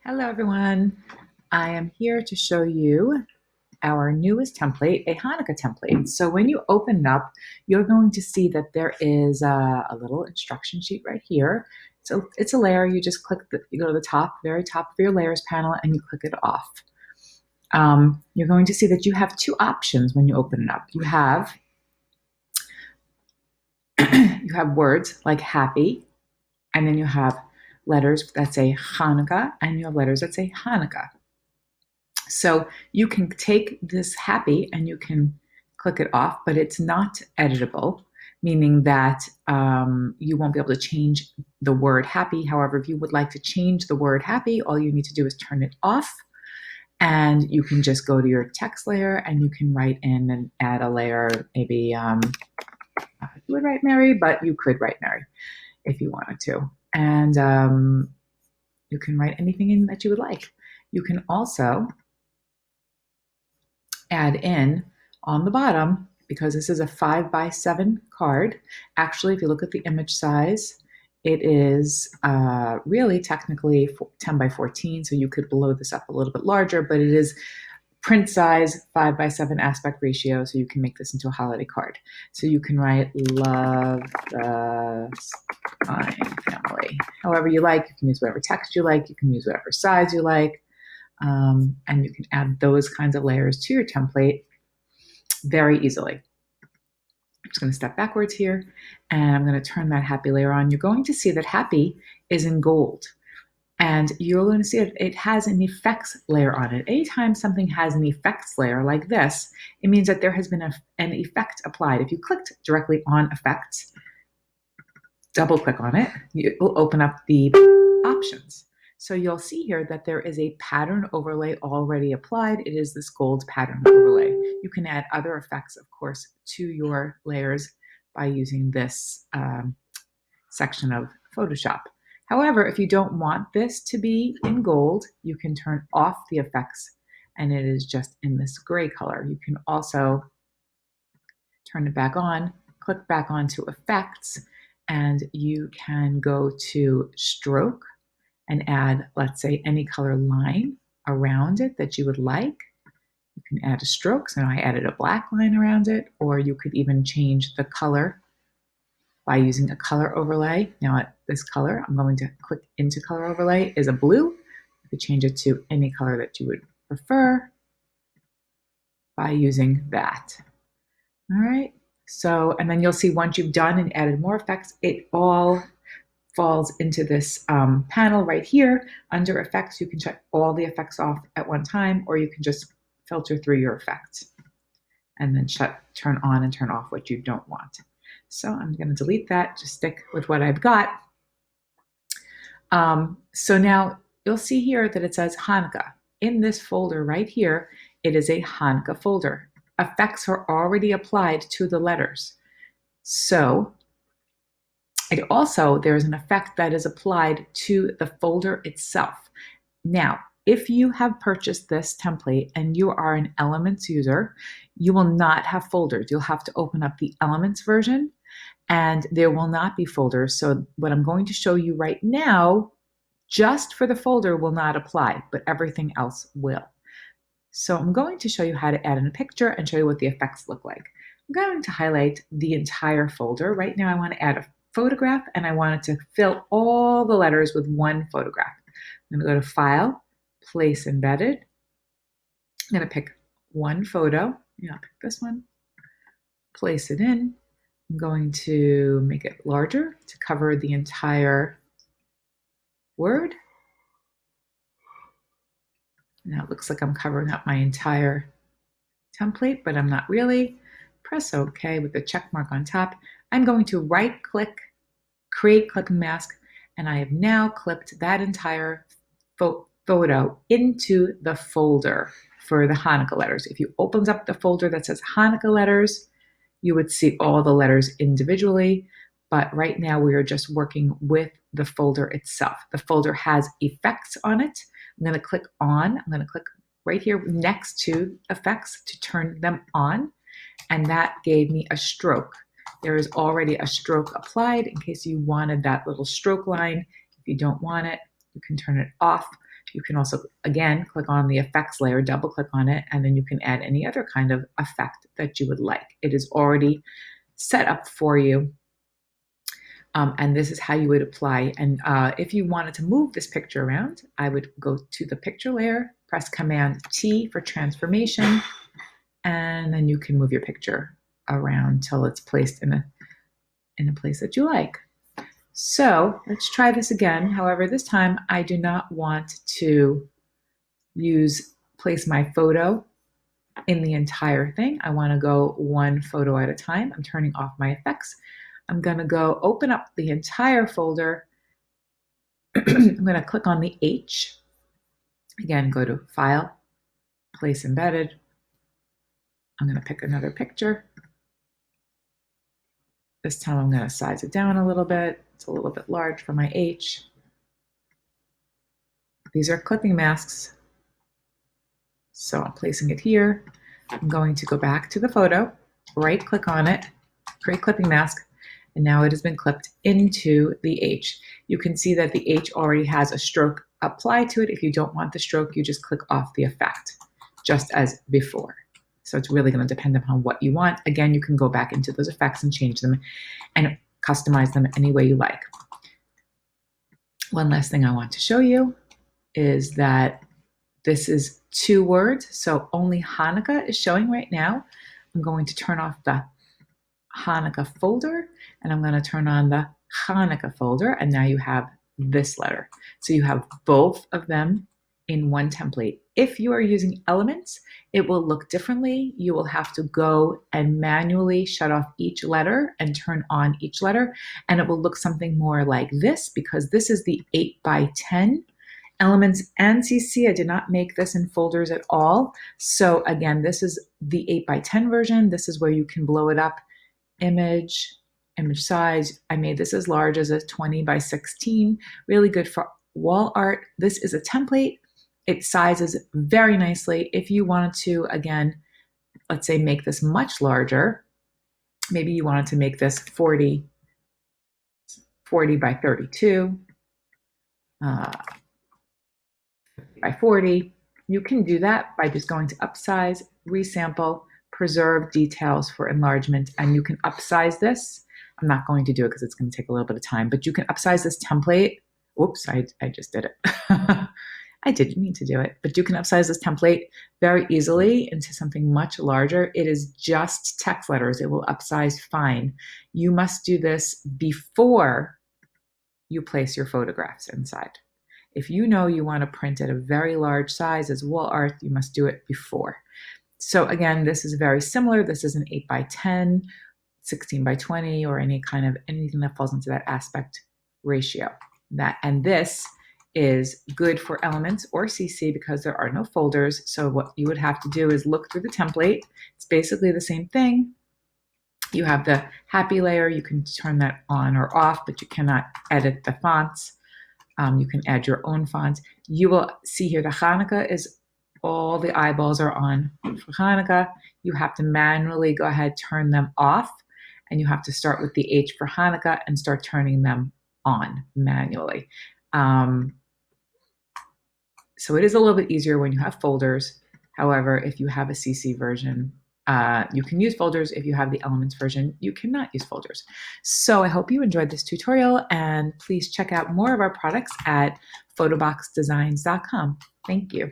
Hello everyone. I am here to show you our newest template, a Hanukkah template. So when you open it up, you're going to see that there is a little instruction sheet right here. So it's a layer. You just you go to the top, very top of your layers panel, and you click it off. You're going to see that you have two options when you open it up. You have words like happy, and then you have letters that say Hanukkah, and you have letters that say Hanukkah. So you can take this happy and you can click it off, but it's not editable, meaning that you won't be able to change the word happy. However, if you would like to change the word happy, all you need to do is turn it off, and you can just go to your text layer and you can write in and add a layer. Maybe you would write Mary, but you could write Mary if you wanted to. And you can write anything in that you would like. You can also add in on the bottom, because this is a 5x7 card. Actually, if you look at the image size, it is really technically 10x14, so you could blow this up a little bit larger, but it is print size 5x7 aspect ratio, so you can make this into a holiday card. So you can write love the Stein family however you like. You can use whatever text you like, you can use whatever size you like. And you can add those kinds of layers to your template very easily. I'm just going to step backwards here, and I'm going to turn that happy layer on. You're going to see that happy is in gold, and you're going to see it has an effects layer on it. Anytime something has an effects layer like this, it means that there has been an effect applied. If you clicked directly on effects, double click on it, it will open up the options. So you'll see here that there is a pattern overlay already applied. It is this gold pattern overlay. You can add other effects, of course, to your layers by using this section of Photoshop. However, if you don't want this to be in gold, you can turn off the effects and it is just in this gray color. You can also turn it back on, click back onto effects, and you can go to stroke and add, let's say, any color line around it that you would like. You can add a stroke. So now I added a black line around it, or you could even change the color by using a color overlay. Now this color, I'm going to click into color overlay, is a blue. You could change it to any color that you would prefer by using that. All right. So, and then you'll see once you've done and added more effects, it all falls into this panel right here. Under effects, you can shut all the effects off at one time, or you can just filter through your effects and then turn on and turn off what you don't want. So I'm going to delete that, just stick with what I've got. So now you'll see here that it says Hanukkah. In this folder right here, it is a Hanukkah folder. Effects are already applied to the letters. So there's an effect that is applied to the folder itself. Now, if you have purchased this template and you are an Elements user, you will not have folders. You'll have to open up the Elements version and there will not be folders. So what I'm going to show you right now, just for the folder, will not apply, but everything else will. So I'm going to show you how to add in a picture and show you what the effects look like. I'm going to highlight the entire folder. Right now I want to add a photograph and I wanted to fill all the letters with one photograph. I'm going to go to File, Place Embedded. I'm going to pick one photo. I'll pick this one, place it in. I'm going to make it larger to cover the entire word. Now it looks like I'm covering up my entire template, but I'm not really. Press OK with the check mark on top. I'm going to right click, create clip and mask, and I have now clipped that entire photo into the folder for the Hanukkah letters. If you open up the folder that says Hanukkah letters, you would see all the letters individually, but right now we are just working with the folder itself. The folder has effects on it. I'm going to click right here next to effects to turn them on, and that gave me a stroke. There is already a stroke applied in case you wanted that little stroke line. If you don't want it, you can turn it off. You can also, again, click on the effects layer, double click on it, and then you can add any other kind of effect that you would like. It is already set up for you. And this is how you would apply. And if you wanted to move this picture around, I would go to the picture layer, press Command T for transformation, and then you can move your picture around till it's placed in a place that you like. So let's try this again. However, this time I do not want to place my photo in the entire thing. I want to go one photo at a time. I'm turning off my effects. I'm going to go open up the entire folder. I'm going to click on the H. Again, go to File, Place Embedded. I'm going to pick another picture. This time I'm going to size it down a little bit. It's a little bit large for my H. These are clipping masks. So I'm placing it here. I'm going to go back to the photo, right click on it, create clipping mask, and now it has been clipped into the H. You can see that the H already has a stroke applied to it. If you don't want the stroke, you just click off the effect, just as before. So it's really going to depend upon what you want. Again, you can go back into those effects and change them and customize them any way you like. One last thing I want to show you is that this is 2 words, so only Hanukkah is showing right now. I'm going to turn off the Hanukkah folder, and I'm going to turn on the Hanukkah folder, and now you have this letter. So you have both of them in one template. If you are using elements, it will look differently. You will have to go and manually shut off each letter and turn on each letter, and it will look something more like this, because this is the 8x10 elements and CC. I did not make this in folders at all. So again, this is the 8x10 version. This is where you can blow it up. Image size. I made this as large as a 20x16. Really good for wall art. This is a template. It sizes very nicely. If you wanted to, again, let's say make this much larger, maybe you wanted to make this 40 by 32, by 40. You can do that by just going to upsize, resample, preserve details for enlargement, and you can upsize this. I'm not going to do it because it's going to take a little bit of time, but you can upsize this template. Oops, I just did it. I didn't mean to do it, but you can upsize this template very easily into something much larger. It is just text letters. It will upsize fine. You must do this before you place your photographs inside. If you know you want to print at a very large size as wall art, you must do it before. So again, this is very similar. This is an 8x10, 16x20, or anything that falls into that aspect ratio. And this is good for elements or CC because there are no folders. So what you would have to do is look through the template. It's basically the same thing. You have the happy layer. You can turn that on or off, but you cannot edit the fonts. You can add your own fonts. You will see here the Hanukkah is all the eyeballs are on for Hanukkah. You have to manually go ahead, turn them off, and you have to start with the H for Hanukkah and start turning them on manually. So it is a little bit easier when you have folders. However, if you have a CC version, you can use folders. If you have the elements version, you cannot use folders. So I hope you enjoyed this tutorial, and please check out more of our products at photoboxdesigns.com. Thank you.